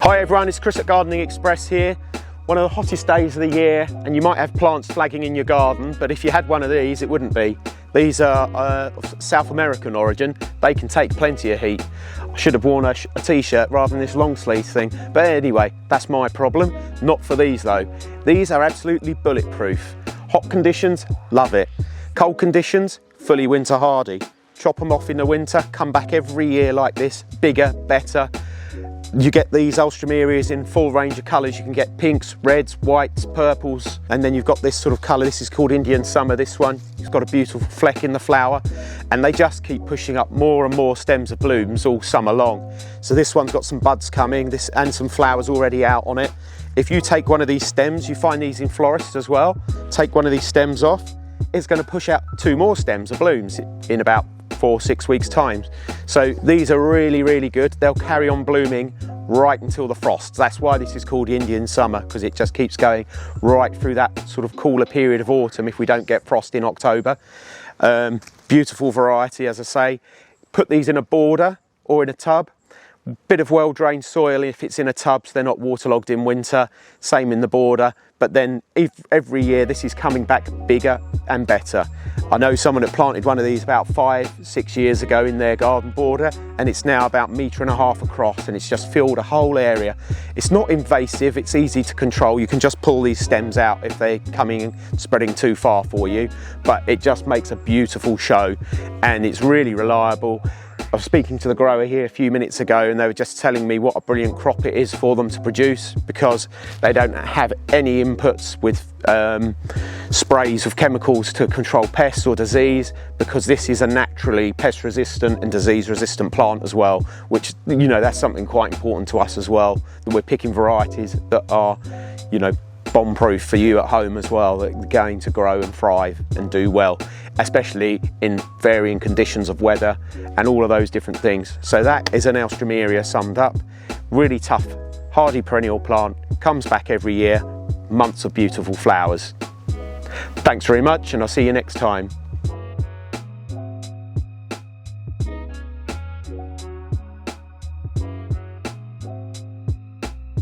Hi everyone, it's Chris at Gardening Express here. One of the hottest days of the year, and you might have plants flagging in your garden, but if you had one of these, it wouldn't be. These are of South American origin. They can take plenty of heat. I should have worn a t-shirt rather than this long sleeve thing, but anyway, that's my problem. Not for these though. These are absolutely bulletproof. Hot conditions, love it. Cold conditions, fully winter hardy. Chop them off in the winter, come back every year like this, bigger, better. You get these Alstroemerias in full range of colours. You can get pinks, reds, whites, purples, and then you've got this sort of colour. This is called Indian Summer, this one. It's got a beautiful fleck in the flower, and they just keep pushing up more and more stems of blooms all summer long. So this one's got some buds coming, and some flowers already out on it. If you take one of these stems, you find these in florists as well, take one of these stems off, it's going to push out 2 more stems of blooms in about 4-6 weeks time. So these are really, really good. They'll carry on blooming right until the frost. That's why this is called Indian Summer, because it just keeps going right through that sort of cooler period of autumn if we don't get frost in October. Beautiful variety, as I say. Put these in a border or in a tub. Bit of well-drained soil if it's in a tub, so they're not waterlogged in winter. Same in the border, but then every year this is coming back bigger and better. I know someone that planted one of these about 5-6 years ago in their garden border, and it's now about 1.5 meters across, and it's just filled a whole area. It's not invasive, it's easy to control. You can just pull these stems out if they're coming and spreading too far for you, but it just makes a beautiful show, and it's really reliable. I was speaking to the grower here a few minutes ago, and they were just telling me what a brilliant crop it is for them to produce, because they don't have any inputs with sprays of chemicals to control pests or disease, because this is a naturally pest resistant and disease resistant plant as well, which, you know, that's something quite important to us as well, that we're picking varieties that are, you know, bomb proof for you at home as well, that are going to grow and thrive and do well, especially in varying conditions of weather and all of those different things. So that is an Alstroemeria summed up. Really tough, hardy perennial plant, comes back every year, months of beautiful flowers. Thanks very much, and I'll see you next time.